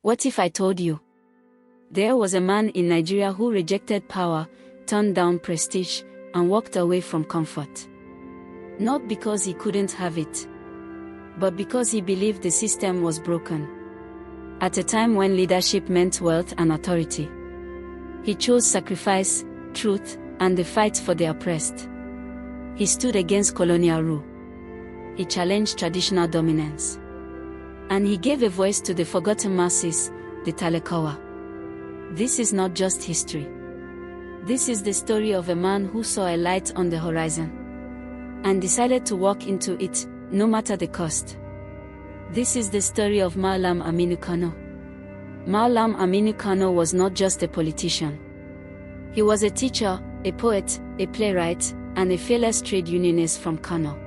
What if I told you? There was a man in Nigeria who rejected power, turned down prestige, and walked away from comfort. Not because he couldn't have it, but because he believed the system was broken. At a time when leadership meant wealth and authority, he chose sacrifice, truth, and the fight for the oppressed. He stood against colonial rule. He challenged traditional dominance. And he gave a voice to the forgotten masses, the Talakawa. This is not just history. This is the story of a man who saw a light on the horizon and decided to walk into it, no matter the cost. This is the story of Mallam Aminu Kano. Mallam Aminu Kano was not just a politician. He was a teacher, a poet, a playwright, and a fearless trade unionist from Kano.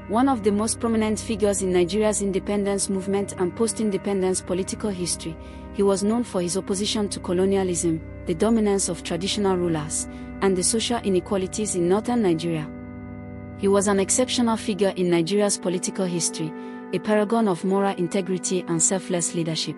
One of the most prominent figures in Nigeria's independence movement and post-independence political history, he was known for his opposition to colonialism, the dominance of traditional rulers, and the social inequalities in northern Nigeria. He was an exceptional figure in Nigeria's political history, a paragon of moral integrity and selfless leadership.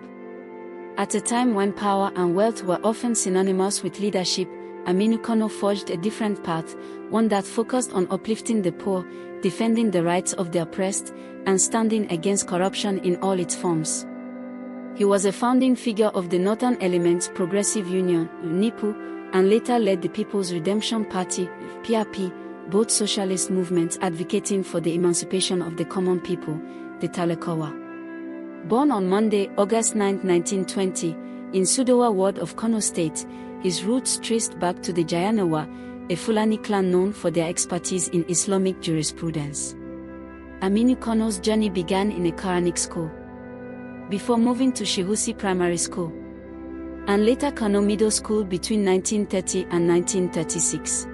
At a time when power and wealth were often synonymous with leadership, Aminu Kano forged a different path, one that focused on uplifting the poor, defending the rights of the oppressed, and standing against corruption in all its forms. He was a founding figure of the Northern Elements Progressive Union, NIPU, and later led the People's Redemption Party, PRP, both socialist movements advocating for the emancipation of the common people, the Talakawa. Born on Monday, August 9, 1920, in Sudowa ward of Kano State, his roots traced back to the Jayanawa, a Fulani clan known for their expertise in Islamic jurisprudence. Aminu Kano's journey began in a Quranic school, before moving to Shihusi Primary School, and later Kano Middle School between 1930 and 1936.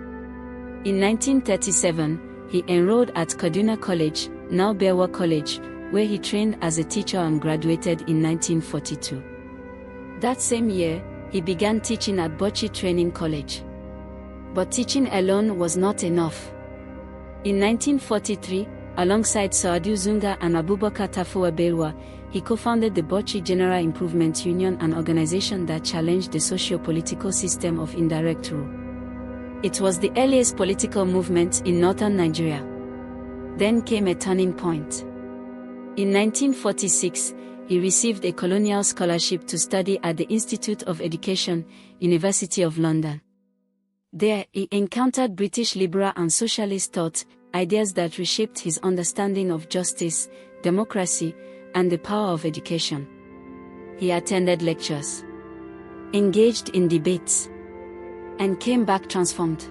In 1937, he enrolled at Kaduna College, now Bewa College, where he trained as a teacher and graduated in 1942. That same year, he began teaching at Bauchi Training College. But teaching alone was not enough. In 1943, alongside Saadu Zunga and Abubakar Tafawa Balewa, he co-founded the Bauchi General Improvement Union, an organization that challenged the socio-political system of indirect rule. It was the earliest political movement in northern Nigeria. Then came a turning point. In 1946, he received a colonial scholarship to study at the Institute of Education, University of London. There, he encountered British liberal and socialist thought, ideas that reshaped his understanding of justice, democracy, and the power of education. He attended lectures, engaged in debates, and came back transformed.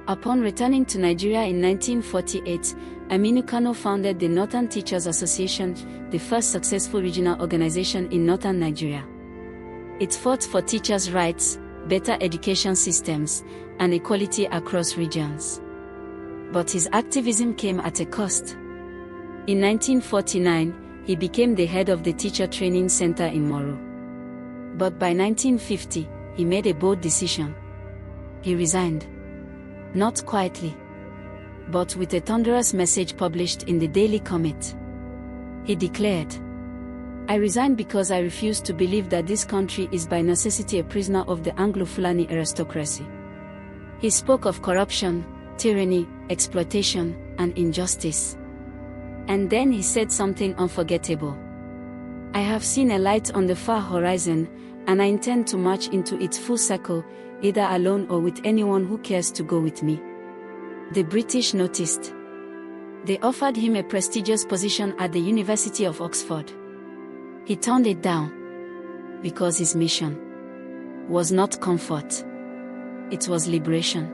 Upon returning to Nigeria in 1948, Aminu Kano founded the Northern Teachers Association, the first successful regional organization in northern Nigeria. It fought for teachers' rights, better education systems, and equality across regions. But his activism came at a cost. In 1949, he became the head of the Teacher Training Center in Moro. But by 1950, he made a bold decision. He resigned. Not quietly, but with a thunderous message published in the Daily Comet. He declared, "I resign because I refuse to believe that this country is by necessity a prisoner of the Anglo-Fulani aristocracy." He spoke of corruption, tyranny, exploitation, and injustice. And then he said something unforgettable. "I have seen a light on the far horizon, and I intend to march into its full circle, either alone or with anyone who cares to go with me." The British noticed. They offered him a prestigious position at the University of Oxford. He turned it down, because his mission was not comfort. It was liberation.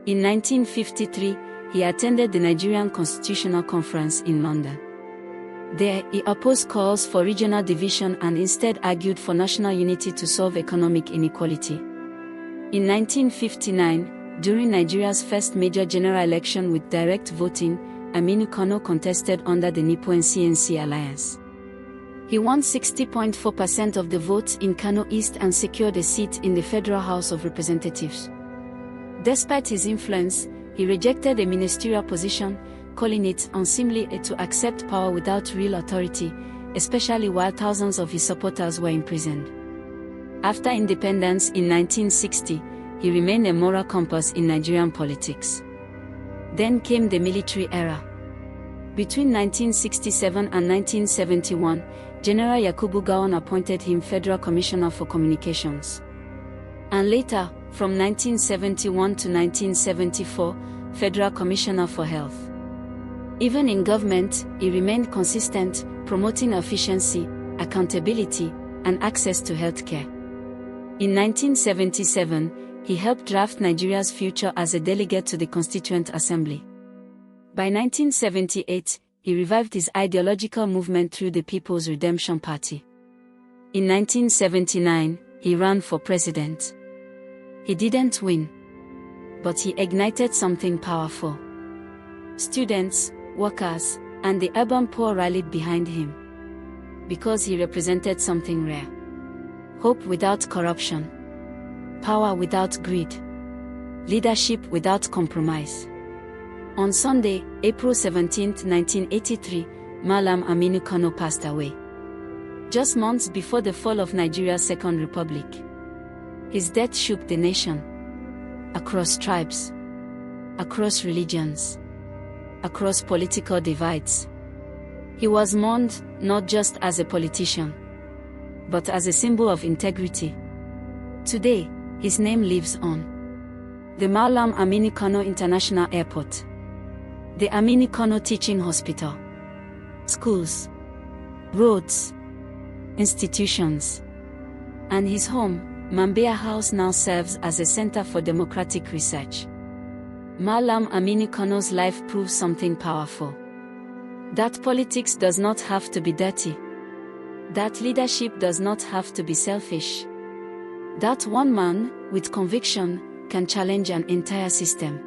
In 1953, he attended the Nigerian Constitutional Conference in London. There, he opposed calls for regional division and instead argued for national unity to solve economic inequality. In 1959, during Nigeria's first major general election with direct voting, Aminu Kano contested under the NIPU-NCNC alliance. He won 60.4% of the votes in Kano East and secured a seat in the Federal House of Representatives. Despite his influence, he rejected a ministerial position, calling it unseemly to accept power without real authority, especially while thousands of his supporters were imprisoned. After independence in 1960, he remained a moral compass in Nigerian politics. Then came the military era. Between 1967 and 1971, General Yakubu Gowon appointed him Federal Commissioner for Communications. And later, from 1971 to 1974, Federal Commissioner for Health. Even in government, he remained consistent, promoting efficiency, accountability, and access to healthcare. In 1977, he helped draft Nigeria's future as a delegate to the Constituent Assembly. By 1978, he revived his ideological movement through the People's Redemption Party. In 1979, he ran for president. He didn't win, but he ignited something powerful. Students, workers, and the urban poor rallied behind him. Because he represented something rare. Hope without corruption. Power without greed. Leadership without compromise. On Sunday, April 17, 1983, Mallam Aminu Kano passed away. Just months before the fall of Nigeria's Second Republic. His death shook the nation. Across tribes. Across religions. Across political divides. He was mourned, not just as a politician, but as a symbol of integrity. Today, his name lives on the Mallam Aminu Kano International Airport, the Aminu Kano Teaching Hospital, schools, roads, institutions, and his home, Mambea House, now serves as a center for democratic research. Mallam Aminu Kano's life proves something powerful. That politics does not have to be dirty. That leadership does not have to be selfish. That one man, with conviction, can challenge an entire system.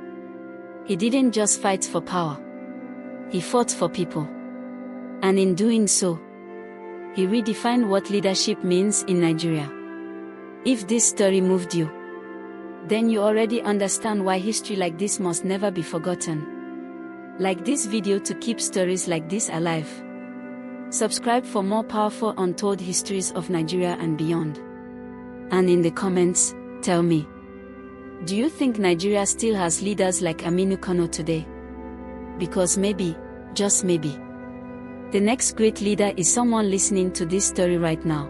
He didn't just fight for power. He fought for people. And in doing so, he redefined what leadership means in Nigeria. If this story moved you, then you already understand why history like this must never be forgotten. Like this video to keep stories like this alive. Subscribe for more powerful untold histories of Nigeria and beyond. And in the comments, tell me, do you think Nigeria still has leaders like Aminu Kano today? Because maybe, just maybe, the next great leader is someone listening to this story right now.